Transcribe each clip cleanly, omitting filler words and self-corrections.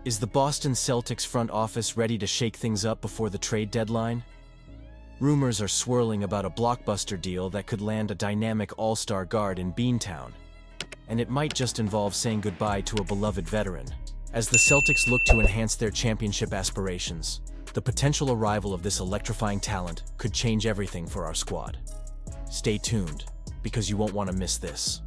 Is the Boston Celtics front office ready to shake things up before the trade deadline? Rumors are swirling about a blockbuster deal that could land a dynamic all-star guard in Beantown. And it might just involve saying goodbye to a beloved veteran. As the Celtics look to enhance their championship aspirations, the potential arrival of this electrifying talent could change everything for our squad. Stay tuned, because you won't want to miss this.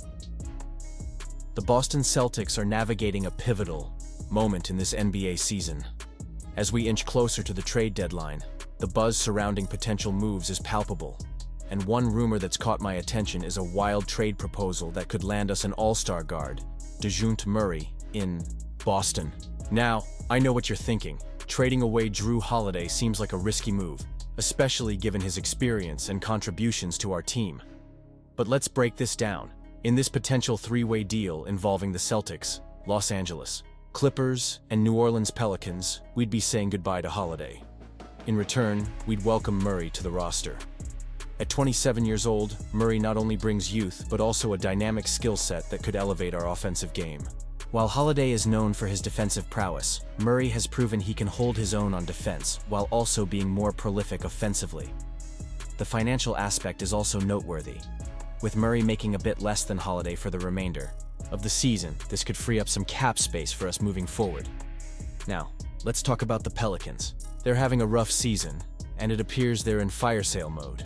The Boston Celtics are navigating a pivotal moment in this NBA season. As we inch closer to the trade deadline, the buzz surrounding potential moves is palpable. And one rumor that's caught my attention is a wild trade proposal that could land us an all-star guard, Dejounte Murray, in Boston. Now, I know what you're thinking. Trading away Jrue Holiday seems like a risky move, especially given his experience and contributions to our team. But let's break this down. In this potential three-way deal involving the Celtics, Los Angeles, Clippers, and New Orleans Pelicans, we'd be saying goodbye to Holiday. In return, we'd welcome Murray to the roster. At 27 years old, Murray not only brings youth, but also a dynamic skill set that could elevate our offensive game. While Holiday is known for his defensive prowess, Murray has proven he can hold his own on defense while also being more prolific offensively. The financial aspect is also noteworthy. With Murray making a bit less than Holiday for the remainder of the season, this could free up some cap space for us moving forward. Now, let's talk about the Pelicans. They're having a rough season, and it appears they're in fire sale mode.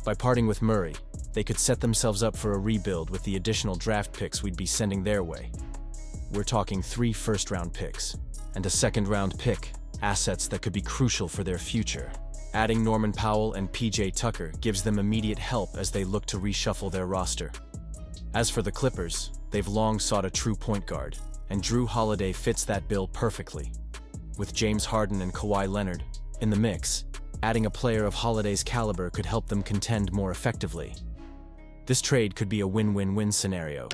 By parting with Murray, they could set themselves up for a rebuild with the additional draft picks we'd be sending their way. We're talking 3 first-round picks, and a second-round pick, assets that could be crucial for their future. Adding Norman Powell and PJ Tucker gives them immediate help as they look to reshuffle their roster. As for the Clippers, they've long sought a true point guard, and Jrue Holiday fits that bill perfectly. With James Harden and Kawhi Leonard in the mix, adding a player of Holiday's caliber could help them contend more effectively. This trade could be a win-win-win scenario,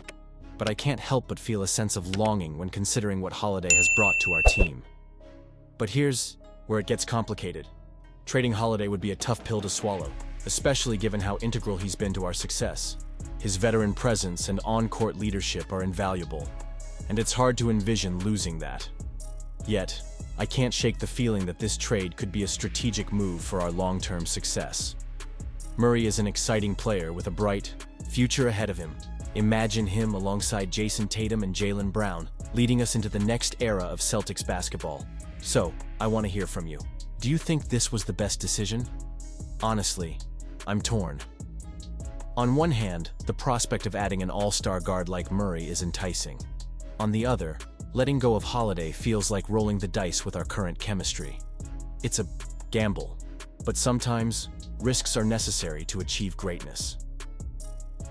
but I can't help but feel a sense of longing when considering what Holiday has brought to our team. But here's where it gets complicated. Trading Holiday would be a tough pill to swallow, especially given how integral he's been to our success. His veteran presence and on-court leadership are invaluable, and it's hard to envision losing that. Yet, I can't shake the feeling that this trade could be a strategic move for our long-term success. Murray is an exciting player with a bright future ahead of him. Imagine him alongside Jason Tatum and Jaylen Brown, leading us into the next era of Celtics basketball. So, I want to hear from you. Do you think this was the best decision? Honestly, I'm torn. On one hand, the prospect of adding an all-star guard like Murray is enticing. On the other, letting go of Holiday feels like rolling the dice with our current chemistry. It's a gamble, but sometimes risks are necessary to achieve greatness.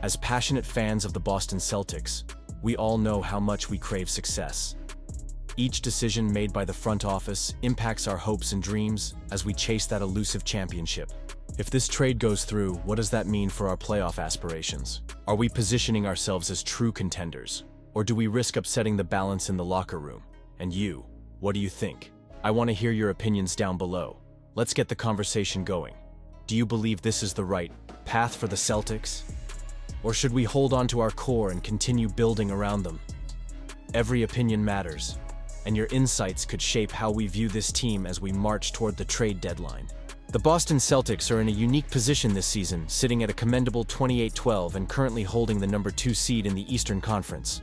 As passionate fans of the Boston Celtics, we all know how much we crave success. Each decision made by the front office impacts our hopes and dreams as we chase that elusive championship. If this trade goes through, what does that mean for our playoff aspirations? Are we positioning ourselves as true contenders? Or do we risk upsetting the balance in the locker room? And you, what do you think? I want to hear your opinions down below. Let's get the conversation going. Do you believe this is the right path for the Celtics? Or should we hold on to our core and continue building around them? Every opinion matters, and your insights could shape how we view this team as we march toward the trade deadline. The Boston Celtics are in a unique position this season, sitting at a commendable 28-12 and currently holding the number 2 seed in the Eastern Conference.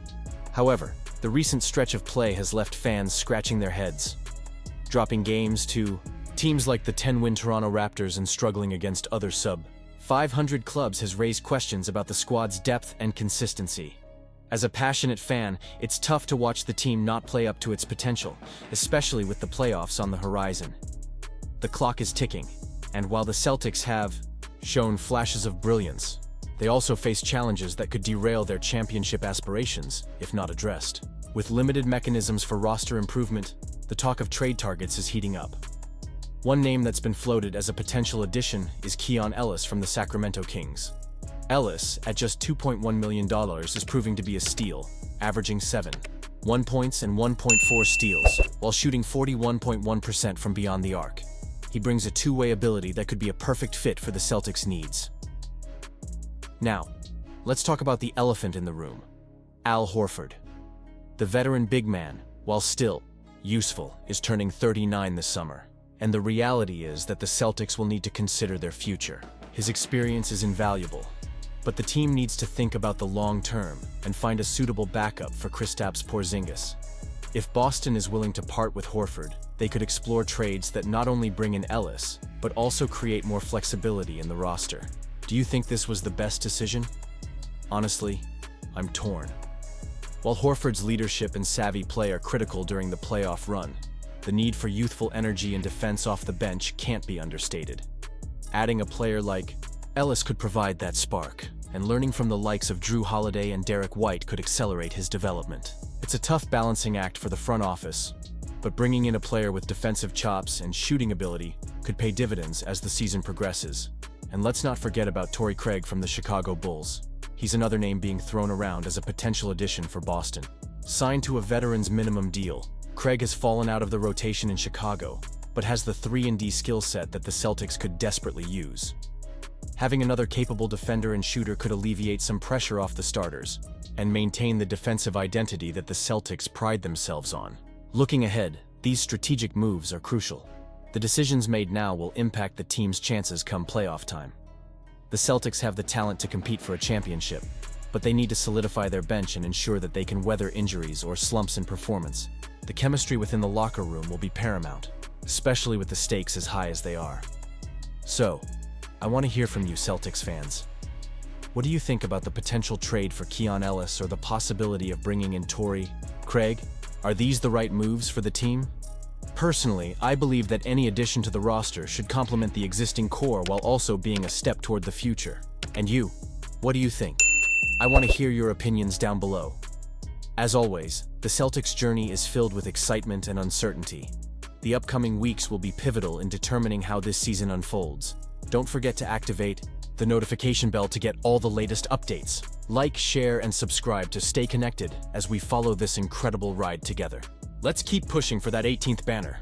However, the recent stretch of play has left fans scratching their heads, dropping games to teams like the 10-win Toronto Raptors and struggling against other sub-500 clubs has raised questions about the squad's depth and consistency. As a passionate fan, it's tough to watch the team not play up to its potential, especially with the playoffs on the horizon. The clock is ticking, and while the Celtics have shown flashes of brilliance, they also face challenges that could derail their championship aspirations if not addressed. With limited mechanisms for roster improvement, the talk of trade targets is heating up. One name that's been floated as a potential addition is Keon Ellis from the Sacramento Kings. Ellis, at just $2.1 million, is proving to be a steal, averaging 7.1 points and 1.4 steals, while shooting 41.1% from beyond the arc. He brings a two-way ability that could be a perfect fit for the Celtics' needs. Now, let's talk about the elephant in the room, Al Horford. The veteran big man, while still useful, is turning 39 this summer, and the reality is that the Celtics will need to consider their future. His experience is invaluable, but the team needs to think about the long term and find a suitable backup for Kristaps Porzingis. If Boston is willing to part with Horford, they could explore trades that not only bring in Ellis, but also create more flexibility in the roster. Do you think this was the best decision? Honestly, I'm torn. While Horford's leadership and savvy play are critical during the playoff run, the need for youthful energy and defense off the bench can't be understated. Adding a player like Ellis could provide that spark, and learning from the likes of Drew Holiday and Derek White could accelerate his development. It's a tough balancing act for the front office, but bringing in a player with defensive chops and shooting ability could pay dividends as the season progresses. And let's not forget about Torrey Craig from the Chicago Bulls. He's another name being thrown around as a potential addition for Boston. Signed to a veteran's minimum deal, Craig has fallen out of the rotation in Chicago, but has the 3-and-D skill set that the Celtics could desperately use. Having another capable defender and shooter could alleviate some pressure off the starters and maintain the defensive identity that the Celtics pride themselves on. Looking ahead, these strategic moves are crucial. The decisions made now will impact the team's chances come playoff time. The Celtics have the talent to compete for a championship, but they need to solidify their bench and ensure that they can weather injuries or slumps in performance. The chemistry within the locker room will be paramount, especially with the stakes as high as they are. So, I want to hear from you Celtics fans. What do you think about the potential trade for Keon Ellis or the possibility of bringing in Torrey Craig? Are these the right moves for the team? Personally, I believe that any addition to the roster should complement the existing core while also being a step toward the future. And you, what do you think? I want to hear your opinions down below. As always, the Celtics' journey is filled with excitement and uncertainty. The upcoming weeks will be pivotal in determining how this season unfolds. Don't forget to activate the notification bell to get all the latest updates. Like, share, and subscribe to stay connected as we follow this incredible ride together. Let's keep pushing for that 18th banner.